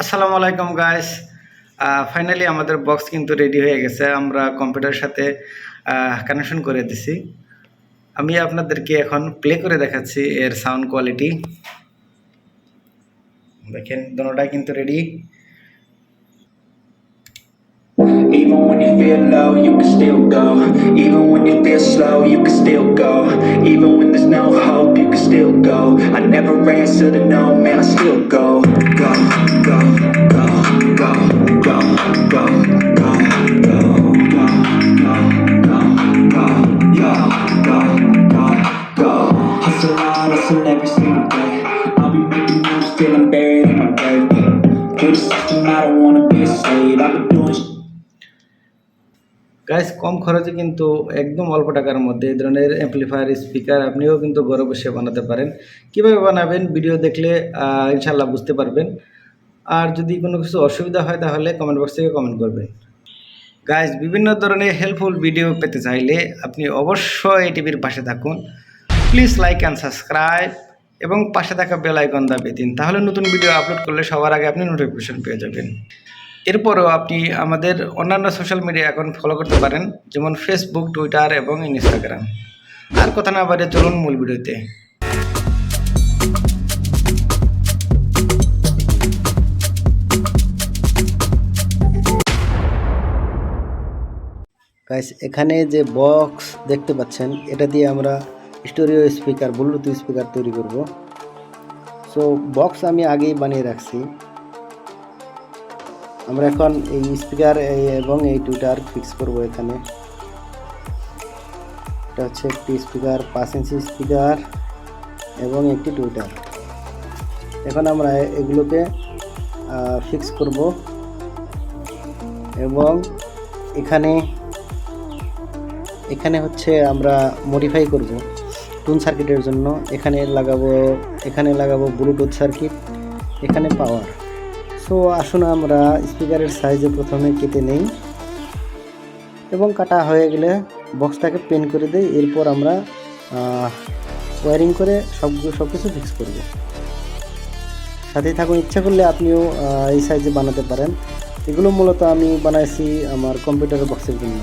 আসসালামু আলাইকুম guys. Finally আমাদের বক্স কিন্তু রেডি হয়ে গেছে। আমরা কম্পিউটারের সাথে কানেকশন করে দিছি। আমি আপনাদেরকে এখন প্লে করে দেখাচ্ছি এর সাউন্ড কোয়ালিটি। দেখেন দোনোটাই কিন্তু ready. Even when you feel low, you can still go. Even when you feel slow, you can still go. Even when there's no hope, you can still go. I never answer to no, man, I still go. Go, go, go, go, go, go, go, go, go, go, go, go, go, go, go, go. Hustle on, hustle every single day. I'll be making moves till I'm buried in my grave. To the system, I don't wanna be a slave. I've been doing guys, কম খরচে কিন্তু একদম অল্প টাকার মধ্যে এই ধরনের amplifier speaker আপনিও কিন্তু ঘরে বসে বানাতে পারেন। কিভাবে বানাবেন ভিডিও দেখলে ইনশাল্লাহ বুঝতে পারবেন। আর যদি কোনো কিছু অসুবিধা হয় তাহলে কমেন্ট বক্স থেকে কমেন্ট করবেন। গাইস, বিভিন্ন ধরনের হেল্পফুল ভিডিও পেতে চাইলে আপনি অবশ্যই এই টিভির পাশে থাকুন। প্লিজ লাইক অ্যান্ড সাবস্ক্রাইব এবং পাশে থাকা বেল আইকন দাবিয়ে দিন, তাহলে নতুন ভিডিও আপলোড করলে সবার আগে আপনি নোটিফিকেশন পেয়ে যাবেন। এরপরও আপনি আমাদের অন্যান্য সোশ্যাল মিডিয়া অ্যাকাউন্ট ফলো করতে পারেন, যেমন ফেসবুক, টুইটার এবং ইনস্টাগ্রাম। আর কথা না বাড়িয়ে চলুন মূল ভিডিওতে। গাইস, এখানে যে বক্স দেখতে পাচ্ছেন এটা দিয়ে আমরা স্টোরিও স্পিকার, ব্লুটুথ স্পিকার তৈরি করব। সো বক্স আমি আগেই বানিয়ে রাখছি। আমরা এখন এই স্পিকার এবং এই টুইটার ফিক্স করব। এখানে এটা হচ্ছে একটি স্পিকার, 5 ইঞ্চি স্পিকার এবং একটি টুইটার। এখন আমরা এগুলোকে ফিক্স করব এবং এখানে হচ্ছে আমরা মডিফাই করব টুন সার্কিটের জন্য। এখানে লাগাবো ব্লুটুথ সার্কিট, এখানে পাওয়ার। সো আসুন আমরা স্পিকারের সাইজে প্রথমে কেটে নেই এবং কাটা হয়ে গেলে বক্সটাকে পেন করে দেই। এরপর আমরা ওয়্যারিং করে সব কিছু ফিক্স করব। সাথে থাকুন, ইচ্ছা করলে আপনিও এই সাইজে বানাতে পারেন। এগুলো মূলত আমি বানাইছি আমার কম্পিউটার বক্সের জন্য।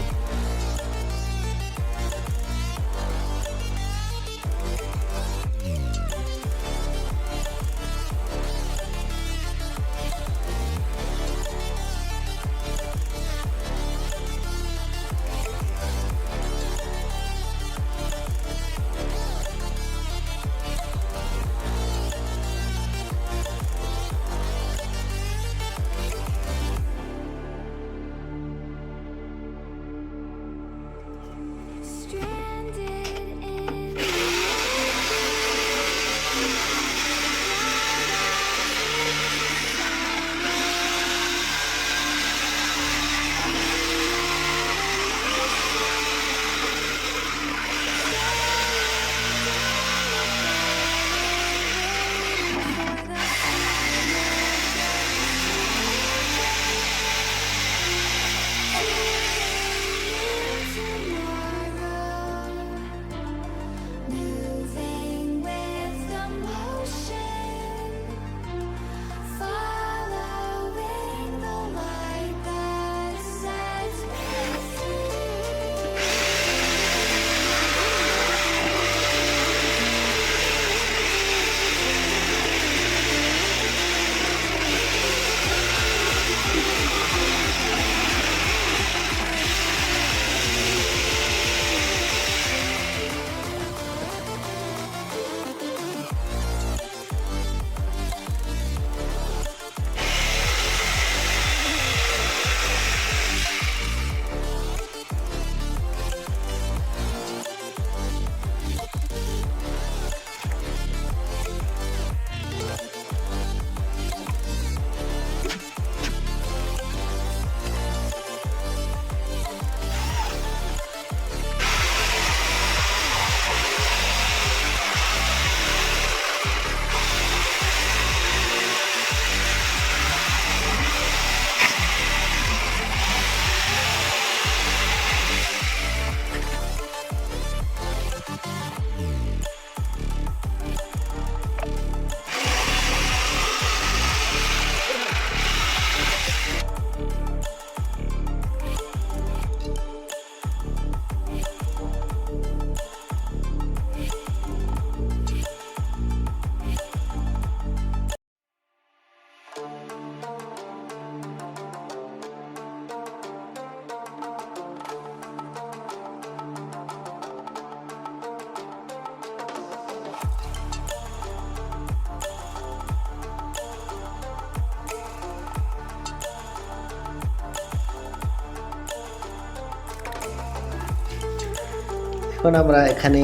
এখন আমরা এখানে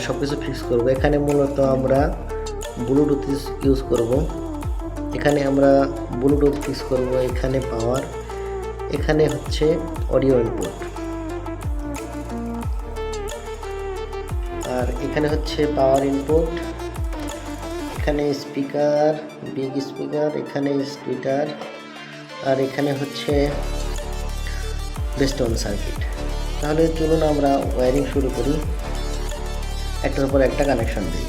সব কিছু ফিক্স করব। এখানে মূলত আমরা ব্লুটুথ ইউজ করব। এখানে আমরা ব্লুটুথ ফিক্স করব, এখানে পাওয়ার, এখানে হচ্ছে অডিও ইনপুট, আর এখানে হচ্ছে পাওয়ার ইনপুট, এখানে স্পিকার, বিগ স্পিকার, এখানে স্পিকার, আর এখানে হচ্ছে বেস্ট অন সার্কিট। তাহলে চলুন আমরা ওয়্যারিং শুরু করি, একটার পর একটা কানেকশন দিই।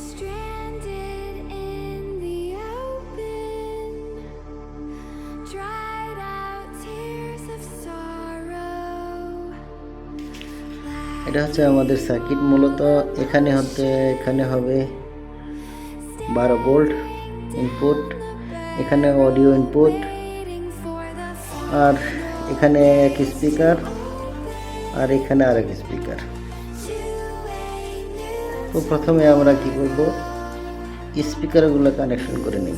Stranded in the open, dried out tears of sorrow. এটা হচ্ছে আমাদের সার্কিট। মূলত এখানে হবে 12 ভোল্ট ইনপুট, এখানে অডিও ইনপুট, আর এখানে এক স্পিকার, আর এখানে আরেক স্পিকার। তো প্রথমে আমরা কি করব, স্পিকারগুলো কানেকশন করে নিই,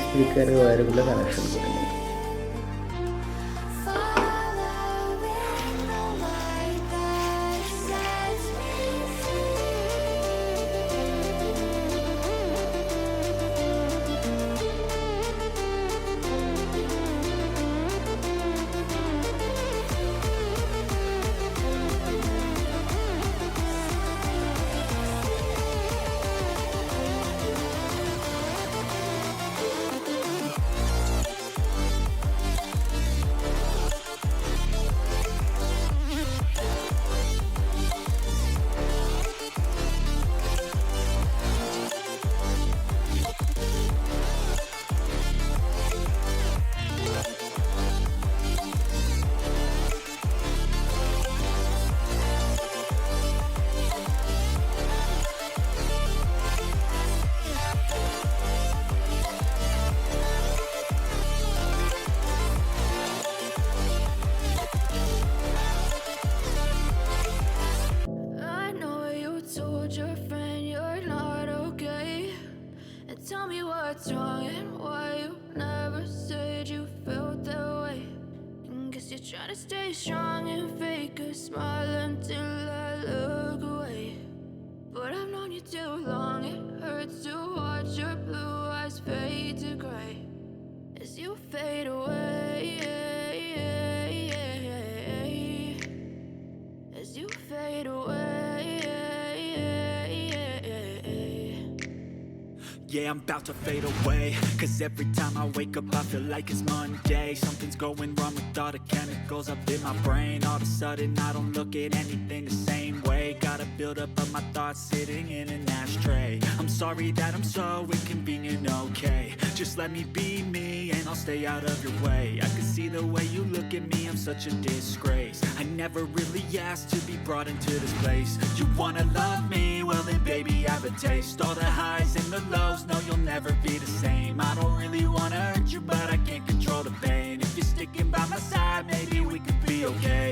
স্পিকারের ওয়্যারগুলো কানেকশন করে নিই। I know you told your friend you're not okay, and tell me what's wrong and why you never said you felt that way. Guess you're trying to stay strong and fake a smile until I look away. But I've known you too long, it hurts to watch your blue eyes fade to gray as you fade away, as you fade away. Yeah, I'm about to fade away, cause every time I wake up I feel like it's Monday. Something's going wrong with all the chemicals up in my brain. All of a sudden I don't look at anything the same way. Got a buildup of my thoughts sitting in an ashtray. I'm sorry that I'm so inconvenient, okay. Just let me be me and I'll stay out of your way. I can see the way you look at me, I'm such a disgrace. I never really asked to be brought into this place. You wanna love me? Well then baby I have a taste. All the highs and the lows, no you'll never be the same. I don't really wanna hurt you but I can't control the pain. If you're sticking by my side maybe we could be okay.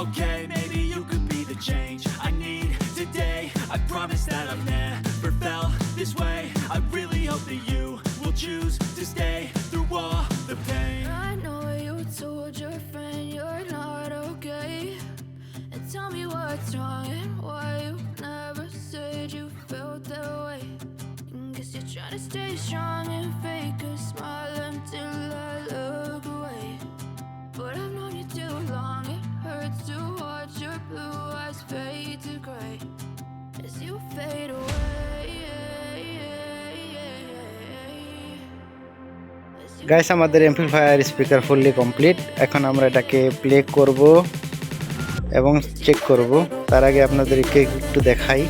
Okay, maybe you could be the change I need today. I promise that I've never felt this way. I really hope that you will choose to stay through all the pain. I know you told your friend you're not okay, and tell me what's wrong and why you never said you felt that way. Guess you're trying to stay strong and fake a smile until I look away. But I've known you too long, it hurts to watch your blue eyes fade to gray as you fade away. Guys, আমাদের amplifier speaker fully complete. এখন আমরা এটাকে play করব এবং check করব। তার আগে আপনাদেরকে একটু দেখাই।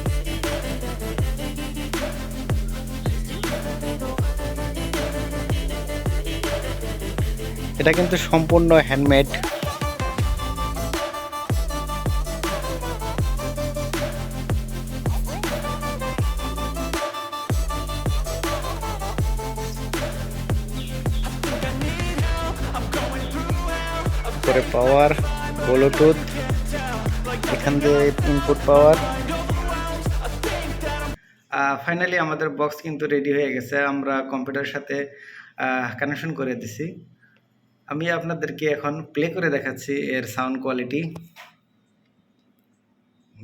এটা কিন্তু সম্পূর্ণ হ্যান্ডমেড। করে পাওয়ার, ব্লুটুথ, এখান দিয়ে ইনপুট পাওয়ার। ফাইনালি আমাদের বক্স কিন্তু রেডি হয়ে গেছে, আমরা কম্পিউটারের সাথে কানেকশন করে দিছি। আমি আপনাদেরকে এখন প্লে করে দেখাচ্ছি এর সাউন্ড কোয়ালিটি।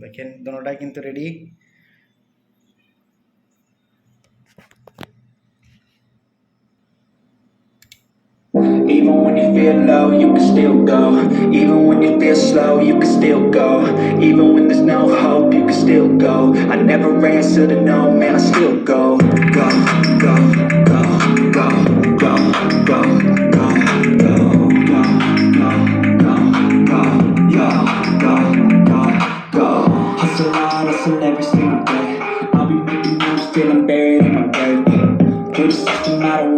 দেখেন দোনোটাই কিন্তু ready. Even when you feel low, you can still go. Even when you feel slow, you can still go. Even when there's no hope, you can still go. I never answer to no, man, I still go. Go, go, go, go, go, go, go, go, go, go, go, go, yo, go, go, go. Hustle on, hustle every single day. I'll be making moves till I'm buried in my grave. To the system, I don't